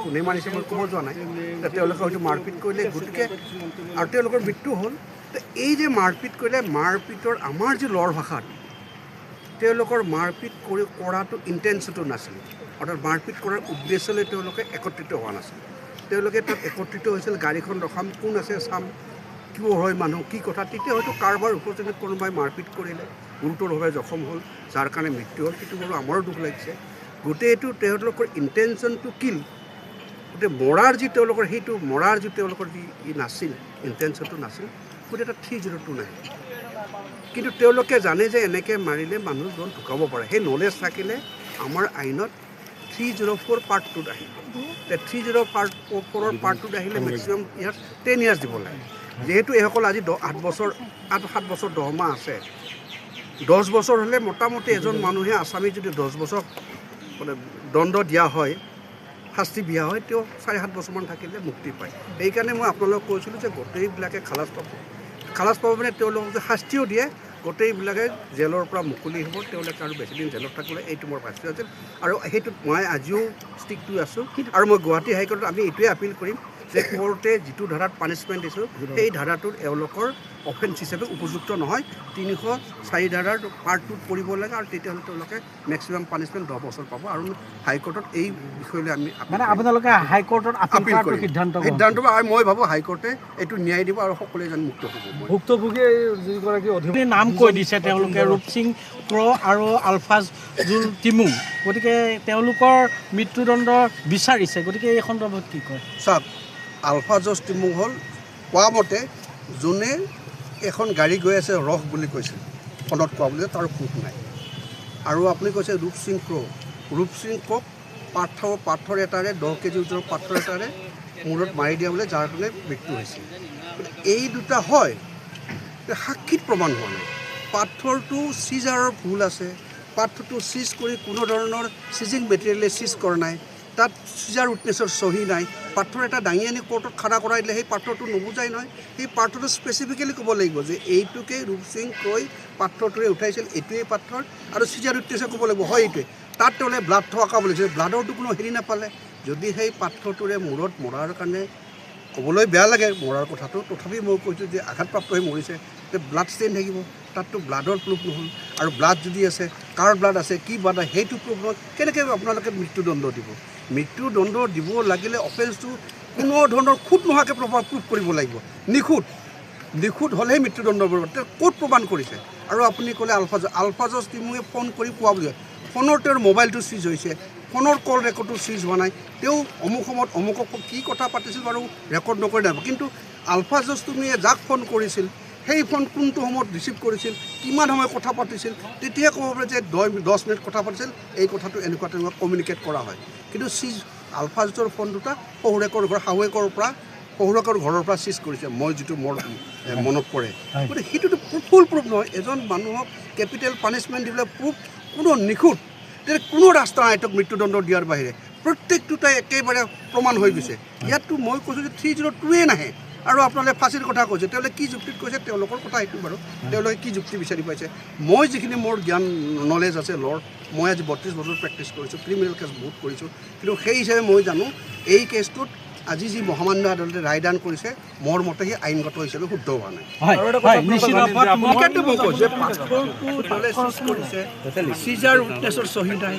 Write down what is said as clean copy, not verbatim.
কোনে মাৰিছে মই ক'ব যোৱা নাই তেওঁলোকে হয়তো মাৰপিট কৰিলে গতিকে আৰু তেওঁলোকৰ মৃত্যু হ'ল এই যে মাৰপিট কৰিলে মাৰপিটৰ আমাৰ যি লৰ ভাষাত তেওঁলোকৰ মাৰপিট কৰাটো ইণ্টেনশ্যনটো নাছিল অৰ্থাৎ মাৰপিট কৰাৰ উদ্দেশ্যলৈ তেওঁলোকে একত্ৰিত হোৱা নাছিল তেওঁলোকে তাত একত্ৰিত হৈছিল গাড়ীখন ৰখাম কোন আছে চাম কিয় হয় মানুহ কি কথা তেতিয়া হয়তো কাৰোবাৰ উপযোগী কোনোবাই মাৰপিট কৰিলে গুৰুতৰভাৱে জখম হ'ল যাৰ কাৰণে মৃত্যু হ'ল সেইটো বাৰু আমাৰো দুখ লাগিছে গোটেইটো তেওঁলোকৰ ইণ্টেনশ্যনটো কিল গতিকে মৰাৰ যি তেওঁলোকৰ সেইটো মৰাৰ যি তেওঁলোকৰ যি নাছিল ইণ্টেনশ্যনটো নাছিল গতিকে এটা 302 নাই কিন্তু তেওঁলোকে জানে যে এনেকৈ মাৰিলে মানুহজন ঢুকাব পাৰে সেই নলেজ থাকিলে আমাৰ আইনত 304 পাৰ্ট 2ত আহিব 304ৰ পাৰ্ট 2ত আহিলে মেক্সিমাম ইয়াত 10 ইয়াৰ্ছ দিব লাগে যেহেতু এইসকল আজি 7 বছৰ 10 মাহ আছে 10 বছৰ হ'লে মোটামুটি এজন মানুহে আছামী যদি 10 বছৰ মানে দণ্ড দিয়া হয় শাস্তি দিয়া হয় তেওঁ 4-7 বছৰমান থাকিলে মুক্তি পায় সেইকাৰণে মই আপোনালোকক কৈছিলোঁ যে গোটেইবিলাকে খালাচ পাব মানে তেওঁলোকক যে শাস্তিও দিয়ে গোটেইবিলাকে জেলৰ পৰা মুকলি হ'ব তেওঁলোকে আৰু বেছিদিন জেলত থাকিলে এইটো মোৰ বাছি আছিল আৰু সেইটোত মই আজিও ষ্টিক টু আছোঁ আৰু মই গুৱাহাটী হাইকোৰ্টত আমি এইটোৱে আপিল কৰিম যে কোৰ্টে যিটো ধাৰাত পানিছমেণ্ট দিছোঁ সেই ধাৰাটোত এওঁলোকৰ অফেন্স হিচাপে উপযুক্ত নহয় 304 ধাৰাৰ পাৰ্ট 2ত পৰিব লাগে আৰু তেতিয়াহ'লে তেওঁলোকে মেক্সিমাম পানিছমেণ্ট 10 বছৰ পাব আৰু হাইকোৰ্টত এই বিষয়লৈ আমি মানে আপোনালোকে হাইকোৰ্টত আপিল কৰাৰ সিদ্ধান্ত আৰু মই ভাবোঁ হাইকোৰ্টে এইটো ন্যায় দিব আৰু সকলোৱে যেন মুক্ত হ'ব ভুক্তভোগী যিগৰাকী অধিবক্তাৰ নাম কৈ দিছে তেওঁলোকে ৰূপসিং ক্ৰ আৰু আলফাজুল টিমুং গতিকে তেওঁলোকৰ মৃত্যুদণ্ড বিচাৰিছে গতিকে এই সন্দৰ্ভত কি কয় চাওক আলফাজুল টিমুং হ'ল কোৱা মতে যোনে এখন গাড়ী গৈ আছে ৰস বুলি কৈছে ফোনত কোৱা বুলি তাৰ প্ৰুফ নাই আৰু আপুনি কৈছে ৰূপসিং ক্ৰক পাথৰ এটাৰে 10 কেজি ওজনৰ পাথৰ এটাৰে মূৰত মাৰি দিয়া বোলে যাৰ কাৰণে মৃত্যু হৈছে এই দুটা হয় সাক্ষীত প্ৰমাণ হোৱা নাই পাথৰটো চিজাৰৰ ভুল আছে পাথৰটো চিজ কৰি কোনো ধৰণৰ চিজিং মেটেৰিয়েলে চিজ কৰা নাই তাত চিজাৰ উইটনেছৰ চহী নাই পাথৰ এটা দাঙি আনি কোৰ্টত খাৰা কৰাই দিলে সেই পাথৰটো নুবুজাই নহয় সেই পাথৰটো স্পেচিফিকেলি ক'ব লাগিব যে এইটোকে ৰূপসিং ক্ৰই পাথৰটোৰে উঠাইছিল এইটোৱেই পাথৰ আৰু চিজাৰ উইটনেছে ক'ব লাগিব হয় এইটোৱে তাত তেওঁলোকে ব্লাড থকা বুলি কৈছে ব্লাডৰটো কোনো হেৰি নাপালে যদি সেই পাথৰটোৰে মূৰত মৰাৰ কাৰণে ক'বলৈ বেয়া লাগে মৰাৰ কথাটো তথাপি মই কৈছোঁ যে আঘাতপ্ৰাপ্ত হৈ মৰিছে যে ব্লাড ষ্টেইন থাকিব তাততো ব্লাডৰ প্ৰুফ নহ'ল আৰু ব্লাড যদি আছে কাৰ ব্লাড আছে কি ব্লাড আছে সেইটো প্ৰুফ নহয় কেনেকৈ আপোনালোকে মৃত্যুদণ্ড দিব মৃত্যুদণ্ড দিব লাগিলে অফেন্সটো কোনো ধৰণৰ খুঁত নোহোৱাকৈ প্ৰুফ কৰিব লাগিব নিখুঁত হ'লেহে মৃত্যুদণ্ড কৰিব ক'ত প্ৰমাণ কৰিছে আৰু আপুনি ক'লে আলফাজুল টিমুঙে ফোন কৰি কোৱা বুলি ফোনৰ তেওঁৰ মোবাইলটো চিজ হৈছে ফোনৰ কল ৰেকৰ্ডটো চিজ হোৱা নাই তেওঁ অমুক সময়ত অমুকক কি কথা পাতিছিল বাৰু ৰেকৰ্ড নকৰি নাপাব কিন্তু আলফাজুল টিমুঙে যাক ফোন কৰিছিল সেই ফোন কোনটো সময়ত ৰিচিভ কৰিছিল কিমান সময় কথা পাতিছিল তেতিয়া ক'ব পাৰে যে 10 মিনিট কথা পাতিছিল এই কথাটো এনেকুৱা তেনেকুৱা কমিউনিকেট কৰা হয় কিন্তু চিজ আলফাজুলৰ ফোন দুটা শহুৰেকৰ ঘৰৰ পৰা চিজ কৰিছে মই যিটো মোৰ মনত পৰে গতিকে সেইটোতো ফুল প্ৰুফ নহয় এজন মানুহক কেপিটেল পানিছমেণ্ট দিবলৈ প্ৰুফ কোনো নিখুঁত তেতিয়া কোনো ৰাস্তা নাই তেওঁক মৃত্যুদণ্ড দিয়াৰ বাহিৰে প্ৰত্যেকটোটাই একেবাৰে প্ৰমাণ হৈ গৈছে ইয়াততো মই কৈছোঁ যে 302ৱে নাহে আৰু আপোনালোকে ফাঁচীৰ কথা কৈছে তেওঁলোকে কি যুক্তিত কৈছে তেওঁলোকৰ কথা সেইটো বাৰু তেওঁলোকে কি যুক্তি বিচাৰি পাইছে মই যিখিনি মোৰ জ্ঞান নলেজ আছে লৰ মই আজি 32 বছৰ প্ৰেক্টিছ কৰিছোঁ ক্ৰিমিনেল কেছ বহুত কৰিছোঁ কিন্তু সেই হিচাপে মই জানো এই কেছটোত আজি যি মহামান্য আদালতে ৰায়দান কৰিছে মোৰ মতে সি আইনগত হিচাপে শুদ্ধ হোৱা নাই চিজাৰ উইটনেছৰ চহী নাই